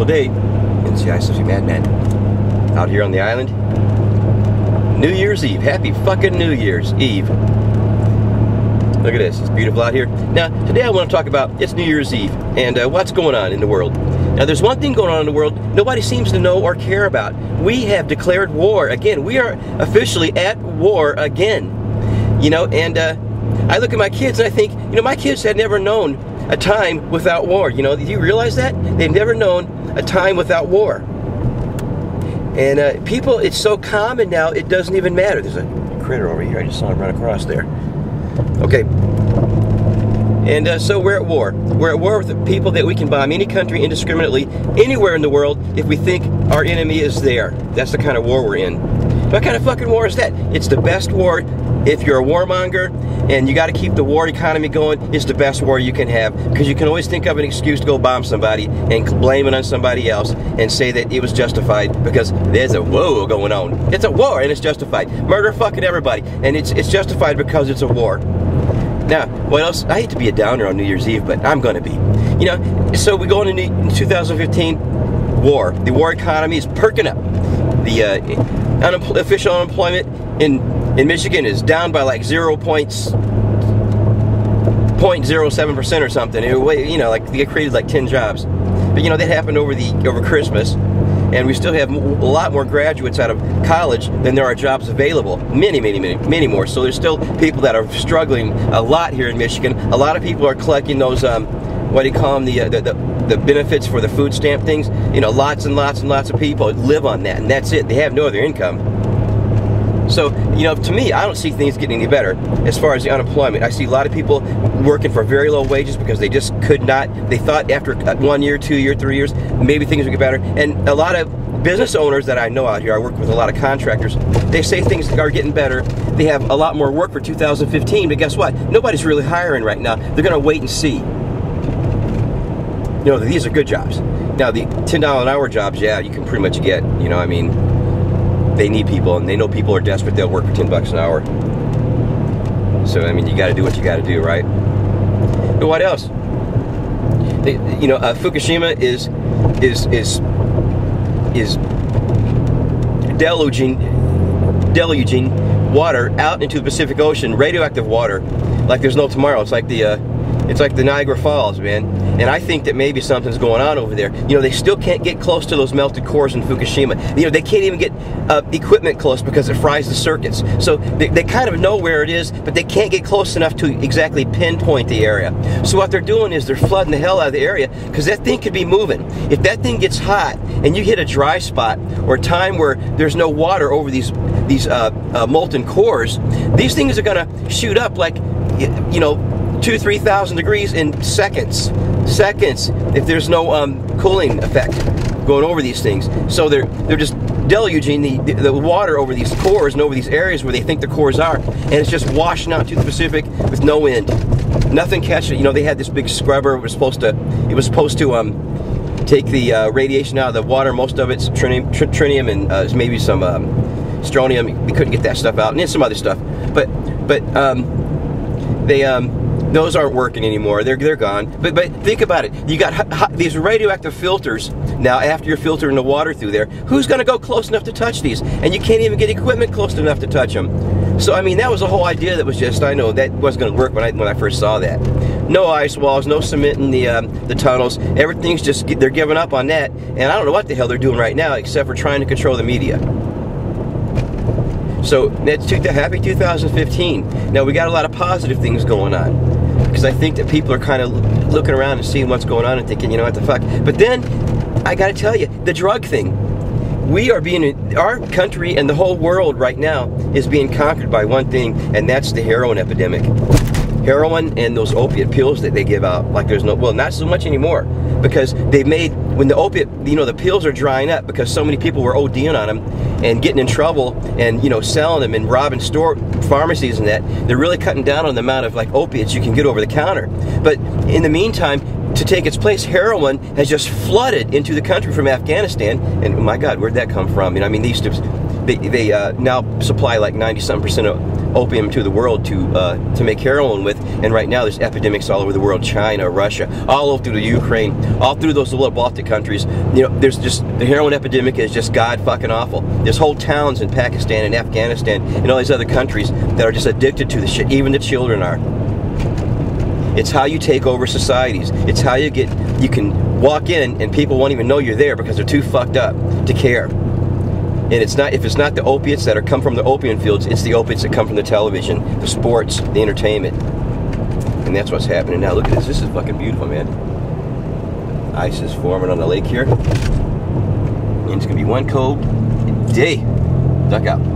beautiful day in Seattle, Madman, out here on the island. New Year's Eve. Happy fucking New Year's Eve. Look at this. It's beautiful out here. Now, today I want to talk about it's New Year's Eve and what's going on in the world. Now, there's one thing going on in the world nobody seems to know or care about. We have declared war again. We are officially at war again. You know, and I look at my kids and I think, you know, my kids had never known a time without war. You know, do you realize that? They've never known a time without war. And people, it's so common now, it doesn't even matter. There's a critter over here. I just saw him run across there. Okay. And so we're at war. We're at war with the people that we can bomb any country indiscriminately, anywhere in the world, if we think our enemy is there. That's the kind of war we're in. What kind of fucking war is that? It's the best war. If you're a warmonger and you got to keep the war economy going, it's the best war you can have, because you can always think of an excuse to go bomb somebody and blame it on somebody else and say that it was justified because there's a war going on. It's a war and it's justified. Murder fucking everybody, and it's justified because it's a war. Now, what else? I hate to be a downer on New Year's Eve, but I'm going to be. You know, so we go into 2015, war. The war economy is perking up. The official unemployment in Michigan is down by like 0.07% or something. You know, like they created like 10 jobs. But you know, that happened over Christmas, and we still have a lot more graduates out of college than there are jobs available. Many more. So there's still people that are struggling a lot here in Michigan. A lot of people are collecting those what do you call them, the benefits for the food stamp things. You know, lots and lots and lots of people live on that, and that's it. They have no other income. So, you know, to me, I don't see things getting any better as far as the unemployment. I see a lot of people working for very low wages because they just could not. They thought after 1 year, 2 years, 3 years, maybe things would get better. And a lot of business owners that I know out here, I work with a lot of contractors, they say things are getting better. They have a lot more work for 2015, but guess what? Nobody's really hiring right now. They're going to wait and see. You know, these are good jobs. Now, the $10 an hour jobs, yeah, you can pretty much get, you know, I mean, they need people, and they know people are desperate. They'll work for 10 bucks an hour. So I mean, you got to do what you got to do, right? But what else? You know, Fukushima is deluging water out into the Pacific Ocean, radioactive water, like there's no tomorrow. It's like the Niagara Falls, man. And I think that maybe something's going on over there. You know, they still can't get close to those melted cores in Fukushima. You know, they can't even get equipment close because it fries the circuits. So they kind of know where it is, but they can't get close enough to exactly pinpoint the area. So what they're doing is they're flooding the hell out of the area, because that thing could be moving. If that thing gets hot and you hit a dry spot or a time where there's no water over these molten cores, these things are going to shoot up like, you know, 2,000–3,000 degrees in seconds if there's no cooling effect going over these things. So they're just deluging the water over these cores and over these areas where they think the cores are, and it's just washing out to the Pacific with no end. Nothing catching it. You know, they had this big scrubber. It was supposed to take the radiation out of the water. Most of it's tritium and maybe some strontium. We couldn't get that stuff out, and then some other stuff. But those aren't working anymore. They're gone. But think about it. You got these radioactive filters now. After you're filtering the water through there, who's going to go close enough to touch these? And you can't even get equipment close enough to touch them. So I mean, that was the whole idea. That was just, I know that wasn't going to work when I first saw that. No ice walls, no cement in the tunnels. Everything's just, they're giving up on that. And I don't know what the hell they're doing right now, except for trying to control the media. So that's happy 2015. Now we got a lot of positive things going on, because I think that people are kind of looking around and seeing what's going on and thinking, you know, what the fuck. But then I got to tell you, the drug thing. Our country and the whole world right now is being conquered by one thing, and that's the heroin epidemic. Heroin and those opiate pills that they give out, like there's no, well, not so much anymore, because they've made, when the opiate, you know, the pills are drying up because so many people were ODing on them and getting in trouble and, you know, selling them and robbing pharmacies and that. They're really cutting down on the amount of like opiates you can get over the counter. But in the meantime, to take its place, heroin has just flooded into the country from Afghanistan. And oh my God, where'd that come from? You know, I mean, they now supply like 90-something% of opium to the world to make heroin with. And right now there's epidemics all over the world, China, Russia, all over through the Ukraine, all through those little Baltic countries. You know, there's just, the heroin epidemic is just god fucking awful. There's whole towns in Pakistan and Afghanistan and all these other countries that are just addicted to the shit. Even the children are. It's how you take over societies. It's how you can walk in and people won't even know you're there because they're too fucked up to care. And it's not, if it's not the opiates that come from the opium fields, it's the opiates that come from the television, the sports, the entertainment. And that's what's happening now. Look at this. This is fucking beautiful, man. Ice is forming on the lake here. And it's going to be one cold day. Duck out.